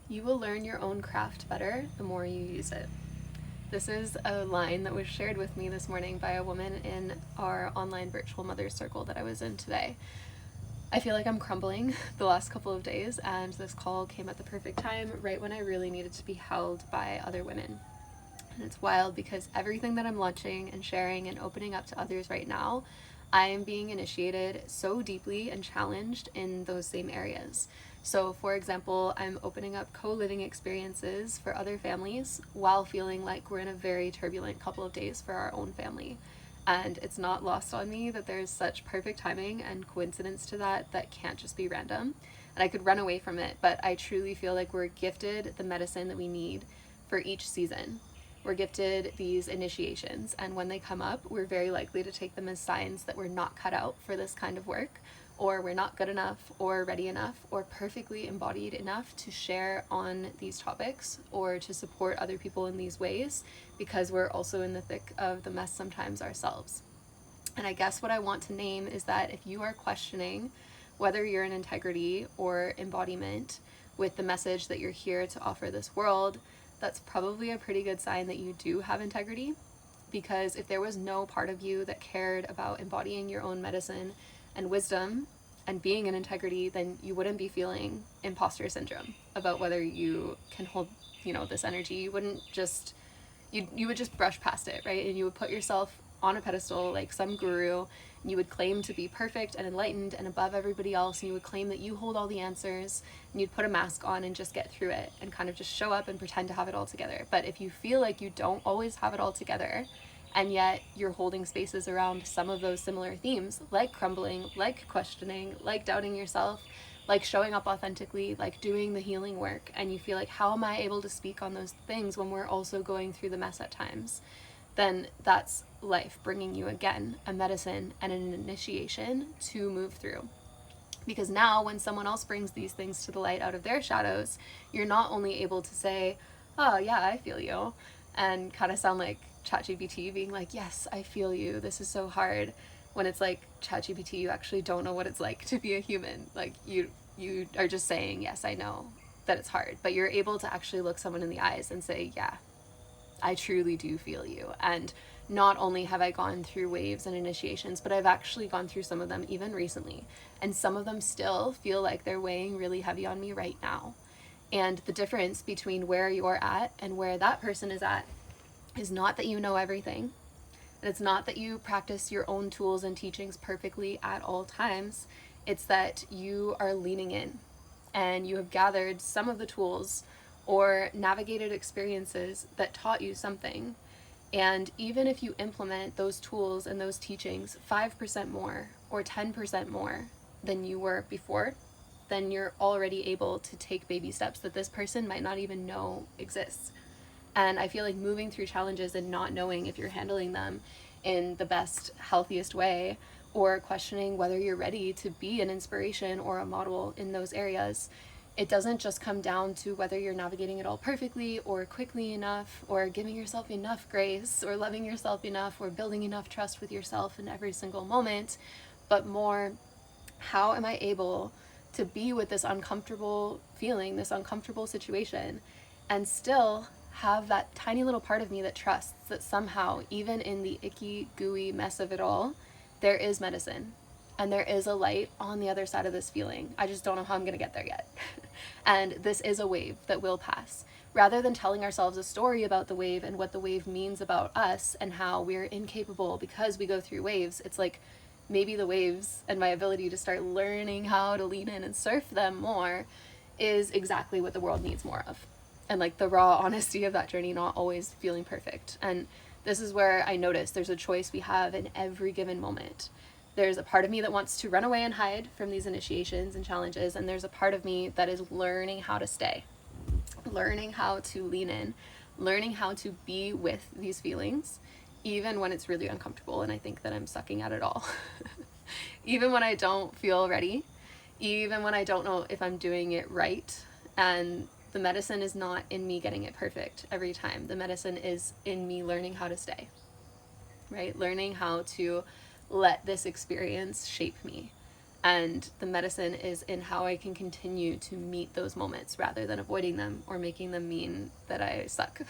You will learn your own craft better the more you use it. This is a line that was shared with me this morning by a woman in our online virtual mothers circle that I was in today. I feel like I'm crumbling the last couple of days, and this call came at the perfect time, right when I really needed to be held by other women. And it's wild because everything that I'm launching and sharing and opening up to others right now, I am being initiated so deeply and challenged in those same areas. So, for example, I'm opening up co-living experiences for other families while feeling like we're in a very turbulent couple of days for our own family. And it's not lost on me that there's such perfect timing and coincidence to that can't just be random. And I could run away from it, but I truly feel like we're gifted the medicine that we need for each season. We're gifted these initiations, and when they come up, we're very likely to take them as signs that we're not cut out for this kind of work, or we're not good enough, or ready enough, or perfectly embodied enough to share on these topics, or to support other people in these ways, because we're also in the thick of the mess sometimes ourselves. And I guess what I want to name is that if you are questioning whether you're in integrity or embodiment with the message that you're here to offer this world, that's probably a pretty good sign that you do have integrity. Because if there was no part of you that cared about embodying your own medicine and wisdom and being in integrity, then you wouldn't be feeling imposter syndrome about whether you can hold, this energy. You wouldn't just, you would just brush past it, right? And you would put yourself on a pedestal like some guru, and you would claim to be perfect and enlightened and above everybody else, and you would claim that you hold all the answers, and you'd put a mask on and just get through it and kind of just show up and pretend to have it all together. But if you feel like you don't always have it all together, and yet you're holding spaces around some of those similar themes, like crumbling, like questioning, like doubting yourself, like showing up authentically, like doing the healing work, and you feel like, how am I able to speak on those things when we're also going through the mess at times? Then that's life bringing you again a medicine and an initiation to move through. Because now, when someone else brings these things to the light out of their shadows, you're not only able to say, oh, yeah, I feel you, and kind of sound like ChatGPT being like, yes, I feel you, this is so hard. When it's like, ChatGPT, you actually don't know what it's like to be a human. Like, you are just saying, yes, I know that it's hard. But you're able to actually look someone in the eyes and say, yeah, I truly do feel you. And not only have I gone through waves and initiations, but I've actually gone through some of them even recently. And some of them still feel like they're weighing really heavy on me right now. And the difference between where you're at and where that person is at is not that you know everything. And it's not that you practice your own tools and teachings perfectly at all times. It's that you are leaning in and you have gathered some of the tools or navigated experiences that taught you something. And even if you implement those tools and those teachings 5% more or 10% more than you were before, then you're already able to take baby steps that this person might not even know exists. And I feel like moving through challenges and not knowing if you're handling them in the best, healthiest way, or questioning whether you're ready to be an inspiration or a model in those areas, it doesn't just come down to whether you're navigating it all perfectly or quickly enough or giving yourself enough grace or loving yourself enough or building enough trust with yourself in every single moment, but more, how am I able to be with this uncomfortable feeling, this uncomfortable situation, and still have that tiny little part of me that trusts that somehow, even in the icky, gooey mess of it all, there is medicine and there is a light on the other side of this feeling. I just don't know how I'm going to get there yet. And this is a wave that will pass. Rather than telling ourselves a story about the wave and what the wave means about us and how we're incapable because we go through waves, it's like, maybe the waves and my ability to start learning how to lean in and surf them more is exactly what the world needs more of. And like the raw honesty of that journey not always feeling perfect. And this is where I notice there's a choice we have in every given moment. There's a part of me that wants to run away and hide from these initiations and challenges, and there's a part of me that is learning how to stay, learning how to lean in, learning how to be with these feelings, even when it's really uncomfortable and I think that I'm sucking at it all. Even when I don't feel ready, even when I don't know if I'm doing it right. And the medicine is not in me getting it perfect every time. The medicine is in me learning how to stay, right? Learning how to let this experience shape me And the medicine is in how I can continue to meet those moments rather than avoiding them or making them mean that I suck.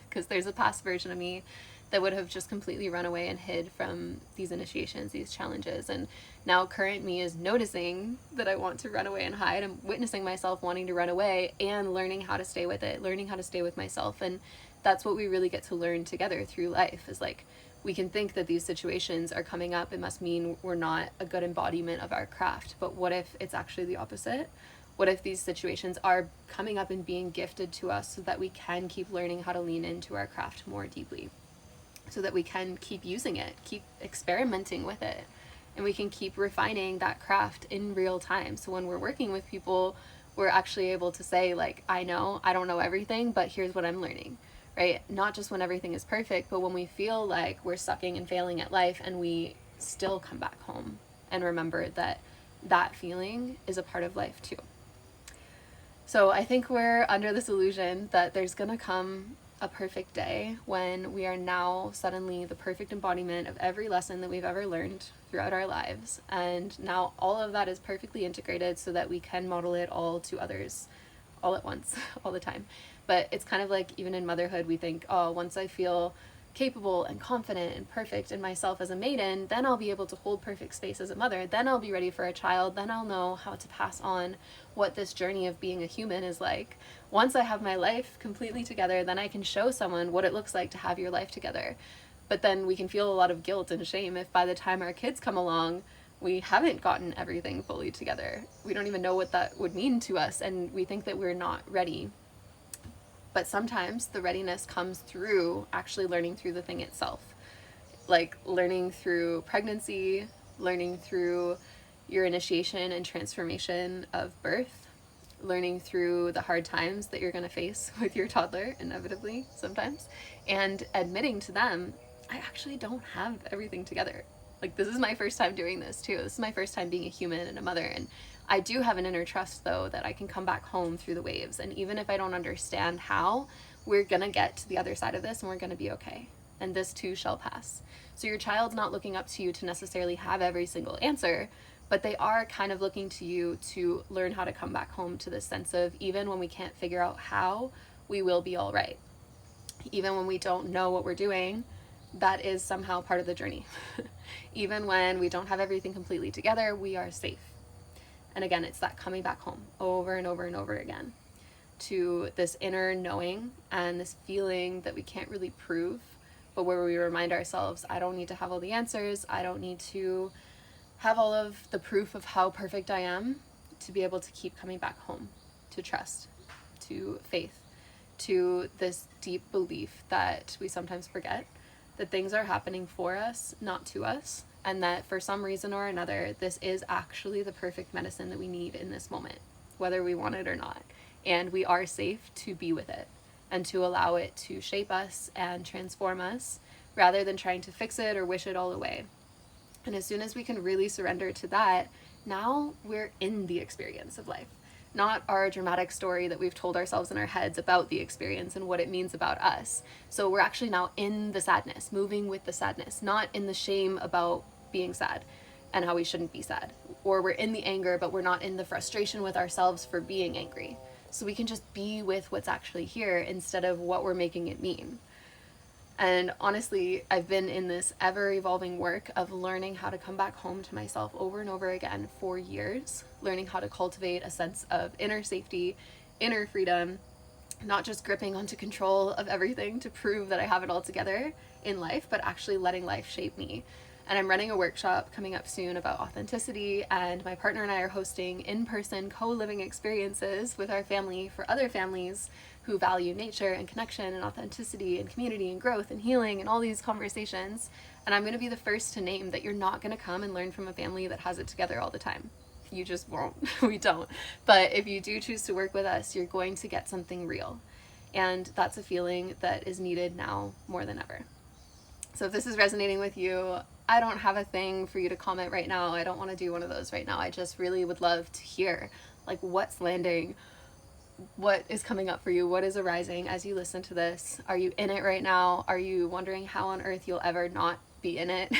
Because there's a past version of me that would have just completely run away and hid from these initiations, these challenges. And now current me is noticing that I want to run away and hide. I'm witnessing myself wanting to run away and learning how to stay with it, learning how to stay with myself. And that's what we really get to learn together through life, is like, we can think that these situations are coming up, it must mean we're not a good embodiment of our craft. But what if it's actually the opposite? What if these situations are coming up and being gifted to us so that we can keep learning how to lean into our craft more deeply? So that we can keep using it, keep experimenting with it, and we can keep refining that craft in real time. So when we're working with people, we're actually able to say, like, I don't know everything, but here's what I'm learning. Right? Not just when everything is perfect, but when we feel like we're sucking and failing at life, and we still come back home and remember that that feeling is a part of life too. So I think we're under this illusion that there's gonna come a perfect day when we are now suddenly the perfect embodiment of every lesson that we've ever learned throughout our lives. And now all of that is perfectly integrated so that we can model it all to others all at once, all the time. But it's kind of like, even in motherhood, we think, oh, once I feel capable and confident and perfect in myself as a maiden, then I'll be able to hold perfect space as a mother. Then I'll be ready for a child. Then I'll know how to pass on what this journey of being a human is like. Once I have my life completely together, then I can show someone what it looks like to have your life together. But then we can feel a lot of guilt and shame if by the time our kids come along, we haven't gotten everything fully together. We don't even know what that would mean to us, and we think that we're not ready. But sometimes the readiness comes through actually learning through the thing itself. Like learning through pregnancy, learning through your initiation and transformation of birth, learning through the hard times that you're going to face with your toddler, inevitably, sometimes, and admitting to them, I actually don't have everything together. Like, this is my first time doing this too. This is my first time being a human and a mother, and I do have an inner trust, though, that I can come back home through the waves. And even if I don't understand how, we're going to get to the other side of this and we're going to be okay. And this too shall pass. So your child's not looking up to you to necessarily have every single answer, but they are kind of looking to you to learn how to come back home to this sense of, even when we can't figure out how, we will be all right. Even when we don't know what we're doing, that is somehow part of the journey. Even when we don't have everything completely together, we are safe. And again, it's that coming back home over and over and over again to this inner knowing and this feeling that we can't really prove, but where we remind ourselves, I don't need to have all the answers. I don't need to have all of the proof of how perfect I am to be able to keep coming back home, to trust, to faith, to this deep belief that we sometimes forget, that things are happening for us, not to us, and that for some reason or another, this is actually the perfect medicine that we need in this moment, whether we want it or not. And we are safe to be with it and to allow it to shape us and transform us rather than trying to fix it or wish it all away. And as soon as we can really surrender to that, now we're in the experience of life. Not our dramatic story that we've told ourselves in our heads about the experience and what it means about us. So we're actually now in the sadness, moving with the sadness, not in the shame about being sad and how we shouldn't be sad. Or we're in the anger, but we're not in the frustration with ourselves for being angry. So we can just be with what's actually here instead of what we're making it mean. And honestly, I've been in this ever-evolving work of learning how to come back home to myself over and over again for years, learning how to cultivate a sense of inner safety, inner freedom, not just gripping onto control of everything to prove that I have it all together in life, but actually letting life shape me. And I'm running a workshop coming up soon about authenticity, and my partner and I are hosting in-person co-living experiences with our family for other families who value nature and connection and authenticity and community and growth and healing and all these conversations. And I'm going to be the first to name that you're not going to come and learn from a family that has it together all the time. You just won't. We don't. But if you do choose to work with us, you're going to get something real. And that's a feeling that is needed now more than ever. So if this is resonating with you, I don't have a thing for you to comment right now. I don't want to do one of those right now. I just really would love to hear, like, what's landing, what is coming up for you, what is arising as you listen to this. Are you in it right now? Are you wondering how on earth you'll ever not be in it?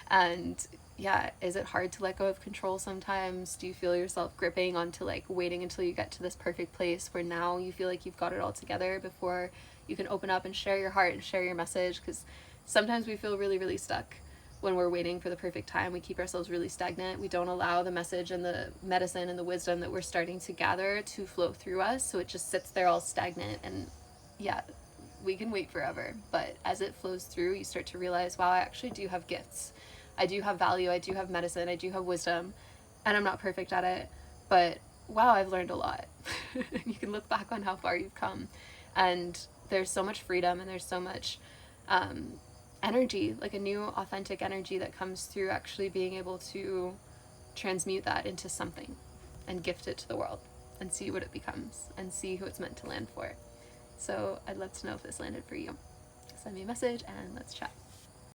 And yeah, is it hard to let go of control sometimes? Do you feel yourself gripping onto like waiting until you get to this perfect place where now you feel like you've got it all together before you can open up and share your heart and share your message? Because sometimes we feel really, really stuck when we're waiting for the perfect time. We keep ourselves really stagnant. We don't allow the message and the medicine and the wisdom that we're starting to gather to flow through us. So it just sits there all stagnant. And yeah, we can wait forever. But as it flows through, you start to realize, wow, I actually do have gifts. I do have value. I do have medicine. I do have wisdom. And I'm not perfect at it. But wow, I've learned a lot. You can look back on how far you've come. And there's so much freedom and there's so much energy, like a new authentic energy that comes through actually being able to transmute that into something and gift it to the world and see what it becomes and see who it's meant to land for. So I'd love to know if this landed for you. Send me a message and let's chat.